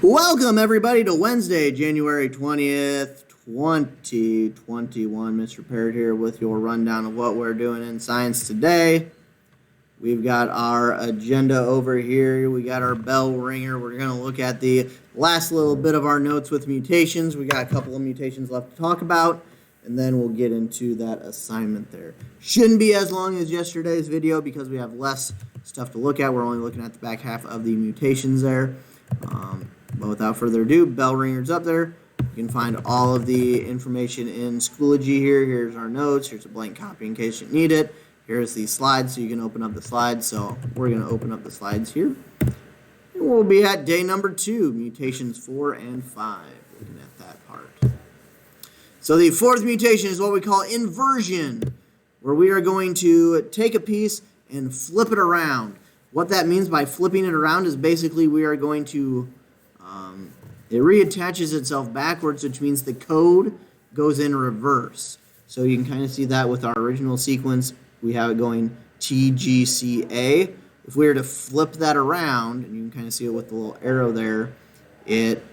Welcome, everybody, to Wednesday, January 20th, 2021. Mr. Parrott here with your rundown of what we're doing in science today. We've got our agenda over here. We got our bell ringer. We're going to look at the last little bit of our notes with mutations. We got a couple of mutations left to talk about, and then we'll get into that assignment there. Shouldn't be as long as yesterday's video because we have less stuff to look at. We're only looking at the back half of the mutations there. But without further ado, bell ringer's up there. You can find all of the information in Schoology here. Here's our notes. Here's a blank copy in case you need it. Here's the slides so you can open up the slides. So we're going to open up the slides here. And we'll be at day number 2, mutations 4 and 5. Looking at that part. So the fourth mutation is what we call inversion, where we are going to take a piece and flip it around. What that means by flipping it around is basically we are going to, it reattaches itself backwards, which means the code goes in reverse. So you can kind of see that with our original sequence. We have it going TGCA. If we were to flip that around, and you can kind of see it with the little arrow there, it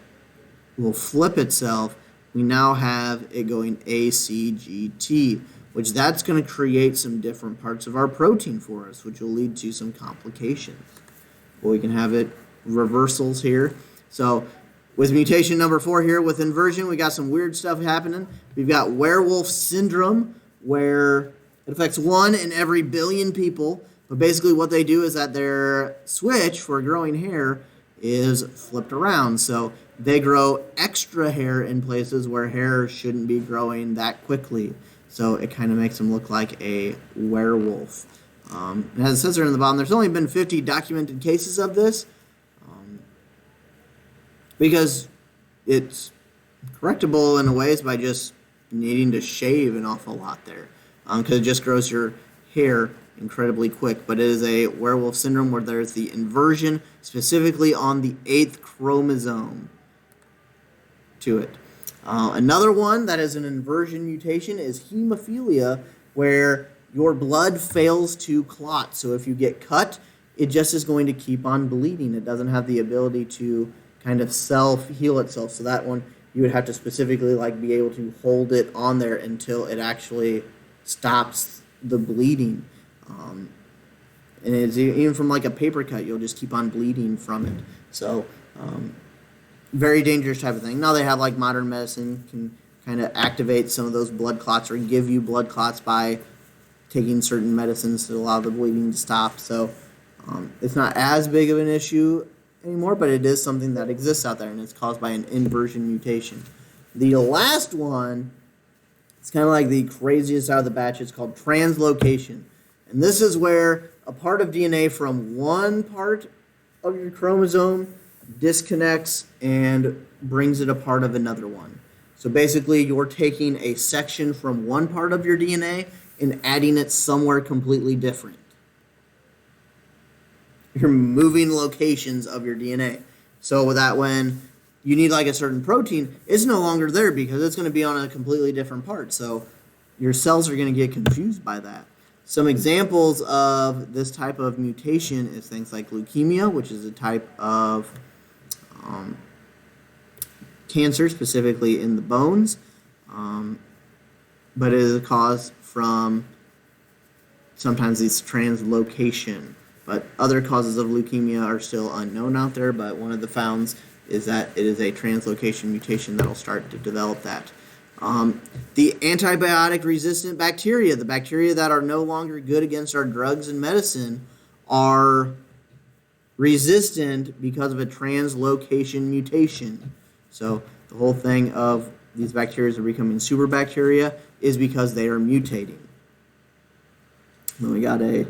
will flip itself. We now have it going ACGT, which that's going to create some different parts of our protein for us, which will lead to some complications. Well, we can have it reversals here. So with mutation number 4 here with inversion, we got some weird stuff happening. We've got Werewolf Syndrome, where it affects 1 in every billion people. But basically what they do is that their switch for growing hair is flipped around. So they grow extra hair in places where hair shouldn't be growing that quickly. So it kind of makes them look like a werewolf. It has a sensor in the bottom. There's only been 50 documented cases of this because it's correctable in a ways by just needing to shave an awful lot there because it just grows your hair incredibly quick. But it is a werewolf syndrome where there's the inversion specifically on the 8th chromosome to it. Another one that is an inversion mutation is hemophilia, where your blood fails to clot. So if you get cut, it just is going to keep on bleeding. It doesn't have the ability to kind of self-heal itself. So that one, you would have to specifically be able to hold it on there until it actually stops the bleeding. And it's even from a paper cut, you'll just keep on bleeding from it. So very dangerous type of thing. Now they have modern medicine can kind of activate some of those blood clots or give you blood clots by taking certain medicines to allow the bleeding to stop. So it's not as big of an issue anymore, but it is something that exists out there, and it's caused by an inversion mutation. The last one, it's kind of like the craziest out of the batch. It's called translocation. And this is where a part of DNA from one part of your chromosome disconnects and brings it a part of another one. So basically, you're taking a section from one part of your DNA and adding it somewhere completely different. You're moving locations of your DNA. So that when you need a certain protein, it's no longer there because it's going to be on a completely different part. So your cells are going to get confused by that. Some examples of this type of mutation is things like leukemia, which is a type of cancer, specifically in the bones, but it is caused from sometimes this translocation. But other causes of leukemia are still unknown out there, but one of the founds is that it is a translocation mutation that will start to develop that. The antibiotic-resistant bacteria, the bacteria that are no longer good against our drugs and medicine, are resistant because of a translocation mutation. So the whole thing of these bacteria are becoming superbacteria is because they are mutating. Then we got a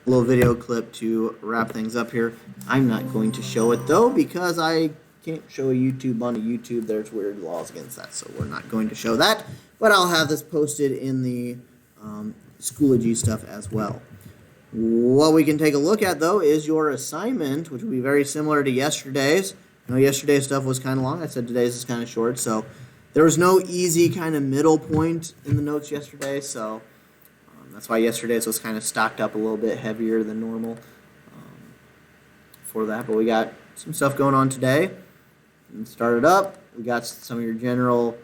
little video clip to wrap things up here. I'm not going to show it though because I can't show a YouTube on a YouTube. There's weird laws against that, so we're not going to show that. But I'll have this posted in the Schoology stuff as well. What we can take a look at though is your assignment, which will be very similar to yesterday's. I know yesterday's stuff was kind of long. I said today's is kind of short, so there was no easy kind of middle point in the notes yesterday, so that's why yesterday's was kind of stocked up a little bit heavier than normal. for that, but we got some stuff going on today. And start it up. We got some of your general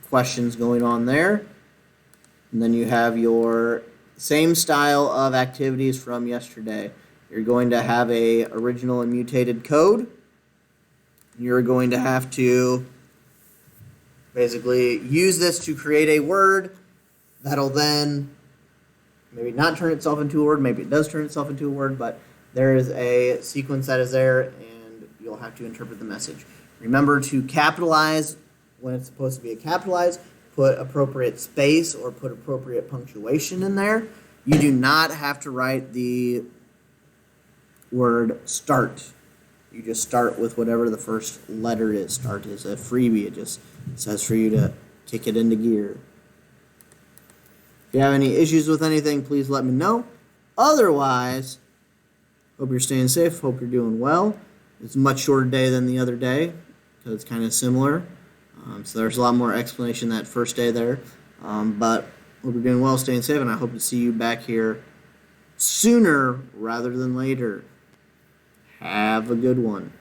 questions going on there. And then you have your same style of activities from yesterday. You're going to have a original and mutated code. You're going to have to basically use this to create a word that'll then maybe not turn itself into a word, maybe it does turn itself into a word, but there is a sequence that is there and you'll have to interpret the message. Remember to capitalize when it's supposed to be a capitalized, put appropriate space or put appropriate punctuation in there. You do not have to write the word start. You just start with whatever the first letter is. Start is a freebie. It just says for you to kick it into gear. If you have any issues with anything, please let me know. Otherwise, hope you're staying safe. Hope you're doing well. It's a much shorter day than the other day because it's kind of similar. So there's a lot more explanation that first day there. But hope you're doing well, staying safe, and I hope to see you back here sooner rather than later. Have a good one.